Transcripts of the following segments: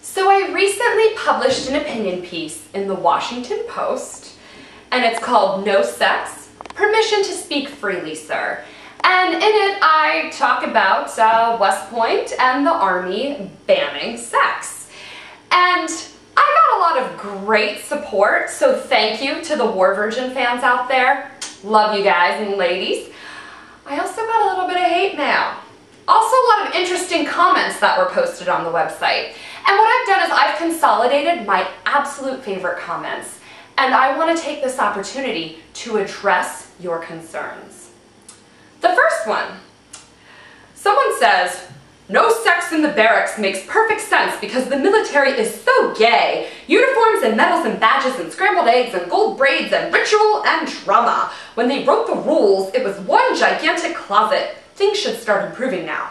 So I recently published an opinion piece in the Washington Post, and it's called No Sex, Permission to Speak Freely, Sir. And in it I talk about West Point and the Army banning sex. And I got a lot of great support, so thank you to the War Virgin fans out there. Love you guys and ladies. I also got a little bit of hate mail. Also a lot of interesting comments that were posted on the website. And what I've done is I've consolidated my absolute favorite comments, and I want to take this opportunity to address your concerns. The first one, someone says, no sex in the barracks makes perfect sense because the military is so gay. Uniforms and medals and badges and scrambled eggs and gold braids and ritual and drama. When they wrote the rules, it was one gigantic closet. Things should start improving now.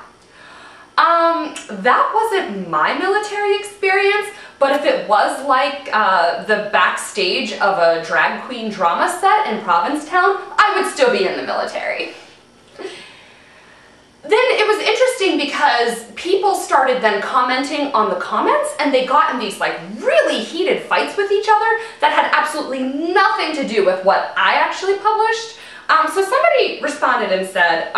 That wasn't my military experience, but if it was like the backstage of a drag queen drama set in Provincetown, I would still be in the military. Then it was interesting because people started then commenting on the comments, and they got in these like really heated fights with each other that had absolutely nothing to do with what I actually published. So somebody responded and said,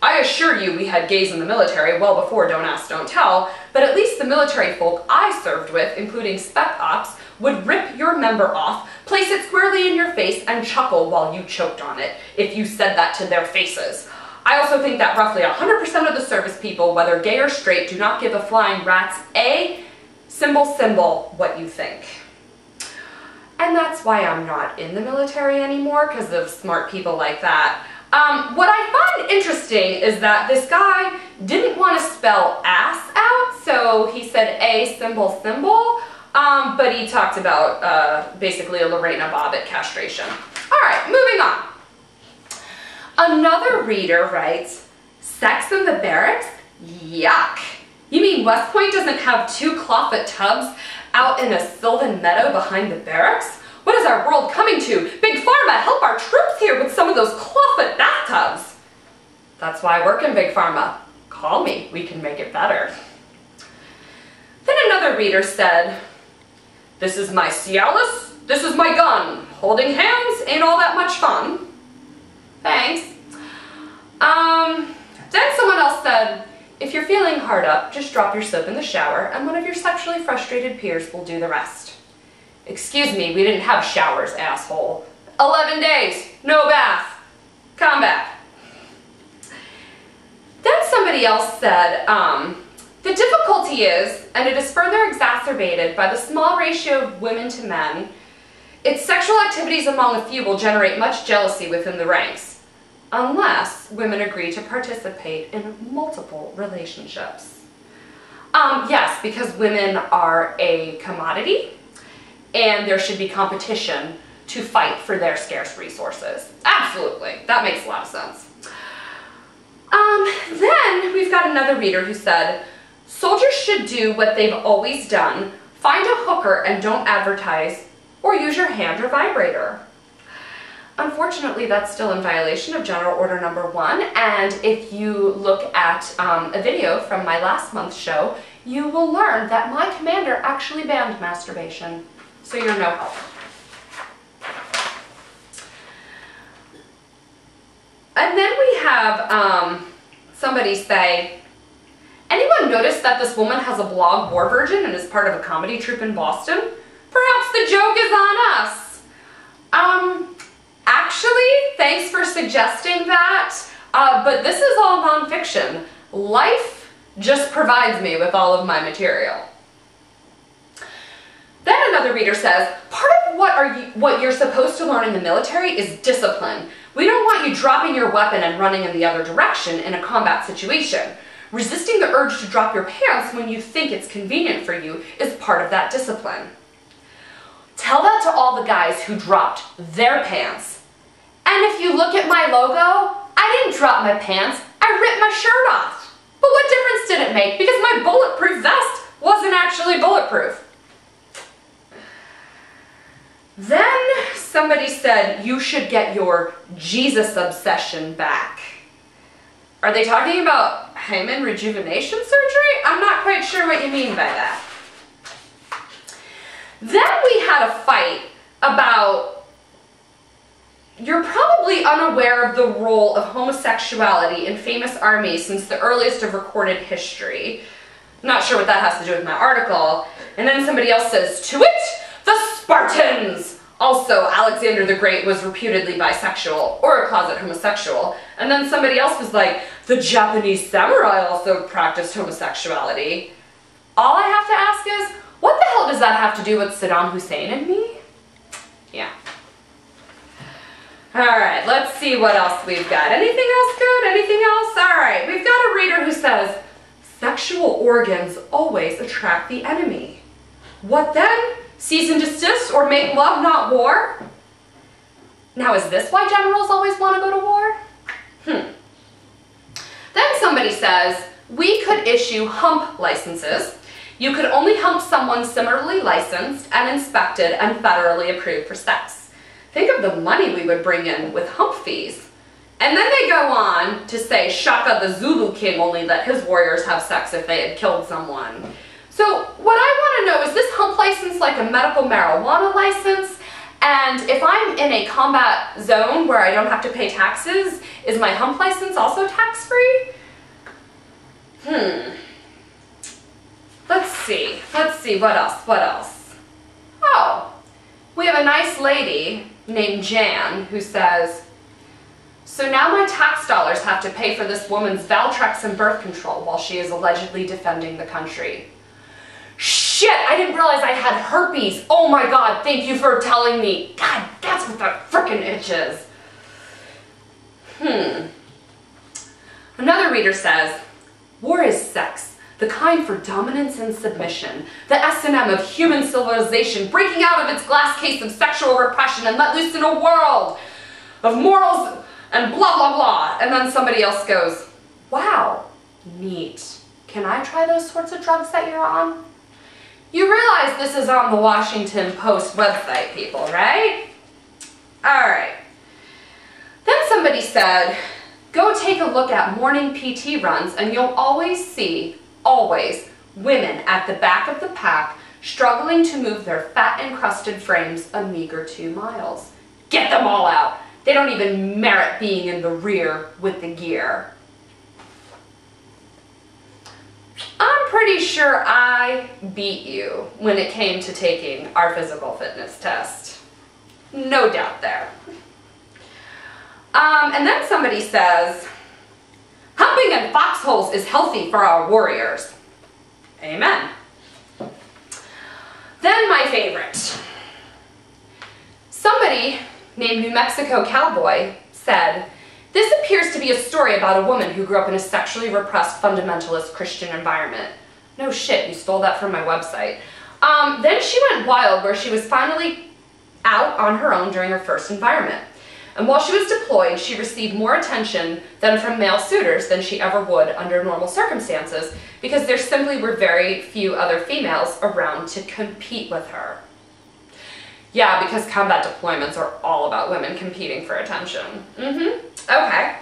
I assure you we had gays in the military well before Don't Ask, Don't Tell, but at least the military folk I served with, including Spec Ops, would rip your member off, place it squarely in your face, and chuckle while you choked on it, if you said that to their faces. I also think that roughly 100% of the service people, whether gay or straight, do not give a flying rat's a symbol what you think. And that's why I'm not in the military anymore, because of smart people like that. What I find interesting is that this guy didn't want to spell ass out, so he said a symbol, but he talked about basically a Lorena Bobbitt castration. All right, moving on. Another reader writes, sex in the barracks? Yuck. You mean West Point doesn't have 2 clawfoot tubs out in a sylvan meadow behind the barracks? What is our world coming to? Big Pharma, help our troops here with some of those clawfoot bathtubs. That's why I work in Big Pharma. Call me, we can make it better. Then another reader said, this is my Cialis, this is my gun. Holding hands ain't all that much fun. Thanks. Then someone else said, if you're feeling hard up, just drop your soap in the shower and one of your sexually frustrated peers will do the rest. Excuse me, we didn't have showers, asshole. 11 days, no bath. Come back. Then somebody else said, the difficulty is, and it is further exacerbated by the small ratio of women to men, its sexual activities among a few will generate much jealousy within the ranks, unless women agree to participate in multiple relationships. Yes, because women are a commodity, and there should be competition to fight for their scarce resources. Absolutely, that makes a lot of sense. Then we've got another reader who said, soldiers should do what they've always done, find a hooker and don't advertise, or use your hand or vibrator. Unfortunately, that's still in violation of General Order Number 1, and if you look at a video from my last month's show, you will learn that my commander actually banned masturbation. So you're no help. And then we have somebody say, anyone notice that this woman has a blog, War Virgin, and is part of a comedy troupe in Boston? Perhaps the joke is on us. Actually, thanks for suggesting that, but this is all nonfiction. Life just provides me with all of my material. Then another reader says, part of what you're supposed to learn in the military is discipline. We don't want you dropping your weapon and running in the other direction in a combat situation. Resisting the urge to drop your pants when you think it's convenient for you is part of that discipline. Tell that to all the guys who dropped their pants. And if you look at my logo, I didn't drop my pants, I ripped my shirt off. But what difference did it make? Because my bulletproof vest wasn't actually bulletproof. Then somebody said you should get your Jesus obsession back. Are they talking about hymen rejuvenation surgery? I'm not quite sure what you mean by that. Then we had a fight about, you're probably unaware of the role of homosexuality in famous armies since the earliest of recorded history. Not sure what that has to do with my article. And then somebody else says, to wit, the Spartans! Also, Alexander the Great was reputedly bisexual, or a closet homosexual. And then somebody else was like, the Japanese samurai also practiced homosexuality. All I have to ask is, what the hell does that have to do with Saddam Hussein and me? Yeah. Alright, let's see what else we've got. Anything else good? Anything else? Alright, we've got a reader who says, sexual organs always attract the enemy. What then? Cease and desist or make love, not war? Now, is this why generals always want to go to war? Then somebody says, we could issue hump licenses. You could only hump someone similarly licensed and inspected and federally approved for sex. Think of the money we would bring in with hump fees. And then they go on to say Shaka the Zulu king only let his warriors have sex if they had killed someone. So what I want to know, is this hump license like a medical marijuana license? And if I'm in a combat zone where I don't have to pay taxes, is my hump license also tax-free? Let's see, what else? Oh, we have a nice lady named Jan who says, so now my tax dollars have to pay for this woman's Valtrex and birth control while she is allegedly defending the country. Shit, I didn't realize I had herpes. Oh my God, thank you for telling me. God, that's what that frickin' itches. Another reader says, war is sex, the kind for dominance and submission, the S&M of human civilization breaking out of its glass case of sexual repression and let loose in a world of morals and blah, blah, blah. And then somebody else goes, wow, neat. Can I try those sorts of drugs that you're on? You realize this is on the Washington Post website, people, right? All right. Then somebody said, go take a look at morning PT runs and you'll always see, women at the back of the pack struggling to move their fat-encrusted frames a meager 2 miles. Get them all out. They don't even merit being in the rear with the gear. I'm pretty sure I beat you when it came to taking our physical fitness test. No doubt there. And then somebody says, humping in foxholes is healthy for our warriors. Amen. Then my favorite. Somebody named New Mexico Cowboy said, this appears to be a story about a woman who grew up in a sexually repressed fundamentalist Christian environment. No shit, you stole that from my website. Then she went wild where she was finally out on her own during her first environment. And while she was deployed, she received more attention than from male suitors than she ever would under normal circumstances because there simply were very few other females around to compete with her. Yeah, because combat deployments are all about women competing for attention. Okay,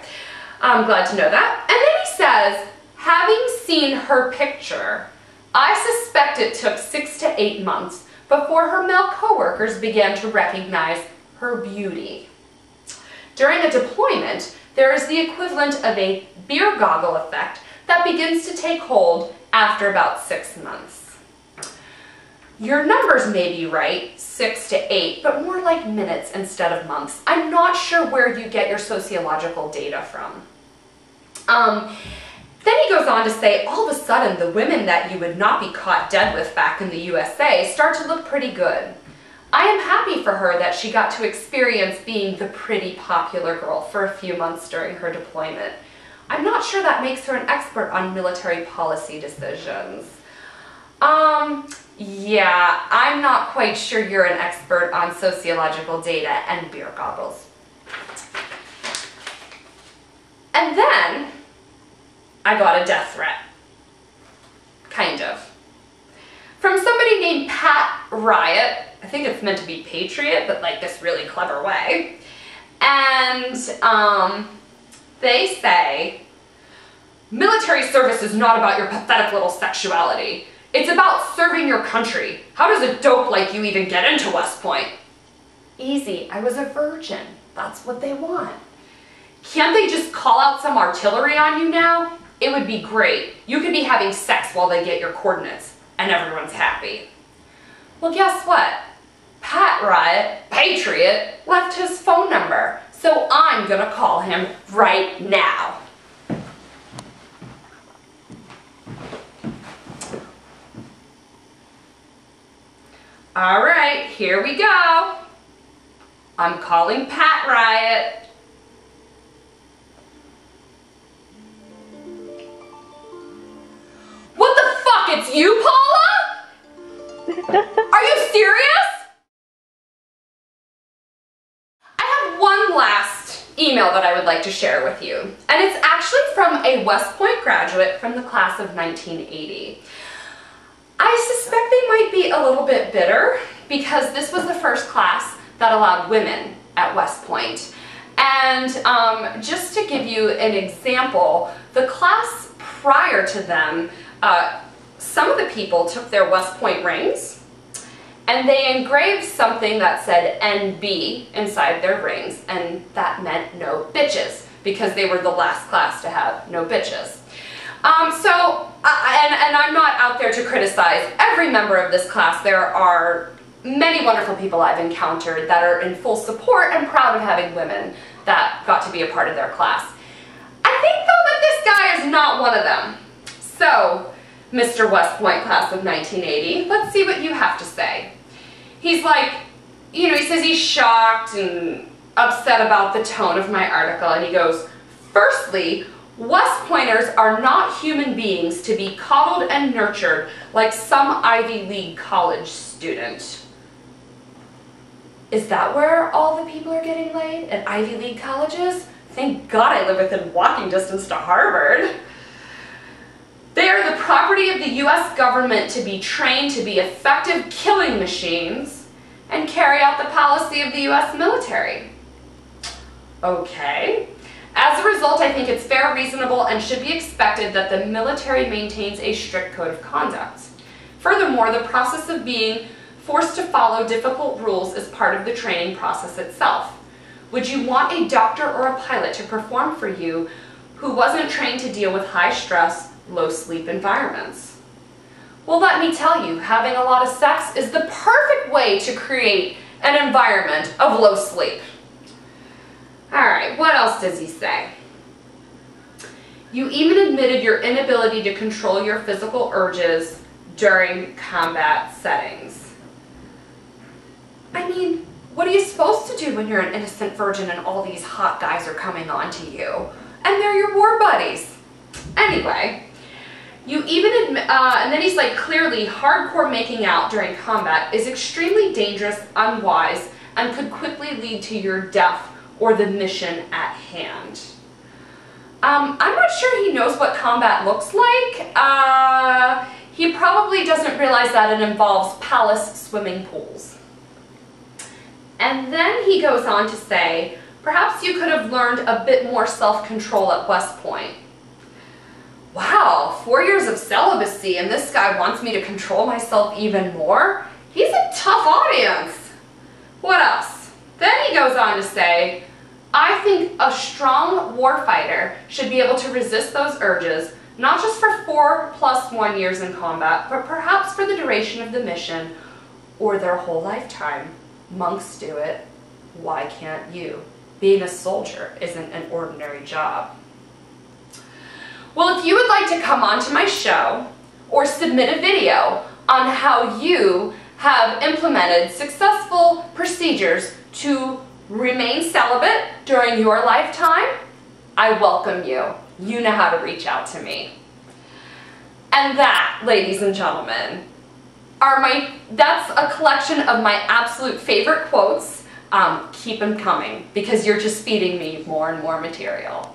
I'm glad to know that. And then he says, having seen her picture, I suspect it took 6 to 8 months before her male coworkers began to recognize her beauty. During a deployment, there is the equivalent of a beer goggle effect that begins to take hold after about 6 months. Your numbers may be right, 6 to 8, but more like minutes instead of months. I'm not sure where you get your sociological data from. Then he goes on to say, all of a sudden, the women that you would not be caught dead with back in the USA start to look pretty good. I am happy for her that she got to experience being the pretty popular girl for a few months during her deployment. I'm not sure that makes her an expert on military policy decisions. Yeah, I'm not quite sure you're an expert on sociological data and beer goggles. And then I got a death threat. Kind of. From somebody named Pat Riot. I think it's meant to be Patriot, but like this really clever way. And they say, military service is not about your pathetic little sexuality. It's about serving your country. How does a dope like you even get into West Point? Easy, I was a virgin. That's what they want. Can't they just call out some artillery on you now? It would be great. You could be having sex while they get your coordinates, and everyone's happy. Well, guess what? Pat Riot, Patriot, left his phone number, so I'm gonna call him right now. All right, here we go. I'm calling Pat Riot. What the fuck, it's you, Paula? Are you serious? I have one last email that I would like to share with you, and it's actually from a West Point graduate from the class of 1980. I suspect they might be a little bit bitter because this was the first class that allowed women at West Point. And just to give you an example, the class prior to them, some of the people took their West Point rings and they engraved something that said NB inside their rings, and that meant no bitches because they were the last class to have no bitches. And I'm not out there to criticize every member of this class. There are many wonderful people I've encountered that are in full support and proud of having women that got to be a part of their class. I think though that this guy is not one of them. So, Mr. West Point class of 1980, let's see what you have to say. He's like, you know, he says he's shocked and upset about the tone of my article, and he goes, firstly, West Pointers are not human beings to be coddled and nurtured like some Ivy League college student. Is that where all the people are getting laid? At Ivy League colleges? Thank God I live within walking distance to Harvard. They are the property of the US government to be trained to be effective killing machines and carry out the policy of the US military. Okay. As a result, I think it's fair, reasonable, and should be expected that the military maintains a strict code of conduct. Furthermore, the process of being forced to follow difficult rules is part of the training process itself. Would you want a doctor or a pilot to perform for you who wasn't trained to deal with high stress, low sleep environments? Well, let me tell you, having a lot of sex is the perfect way to create an environment of low sleep. Alright, what else does he say? You even admitted your inability to control your physical urges during combat settings. I mean, what are you supposed to do when you're an innocent virgin and all these hot guys are coming on to you? And they're your war buddies. Anyway, you even admit, and then he's like, clearly, hardcore making out during combat is extremely dangerous, unwise, and could quickly lead to your death or the mission at hand. I'm not sure he knows what combat looks like. He probably doesn't realize that it involves palace swimming pools. And then he goes on to say, perhaps you could have learned a bit more self-control at West Point. Wow, 4 years of celibacy and this guy wants me to control myself even more? He's a tough audience. What else? Then he goes on to say, I think a strong warfighter should be able to resist those urges, not just for 4+1 years in combat, but perhaps for the duration of the mission or their whole lifetime. Monks do it. Why can't you? Being a soldier isn't an ordinary job. Well, if you would like to come onto my show or submit a video on how you have implemented successful procedures to remain celibate during your lifetime, I welcome you. You know how to reach out to me. And that, ladies and gentlemen, that's a collection of my absolute favorite quotes. Keep them coming because you're just feeding me more and more material.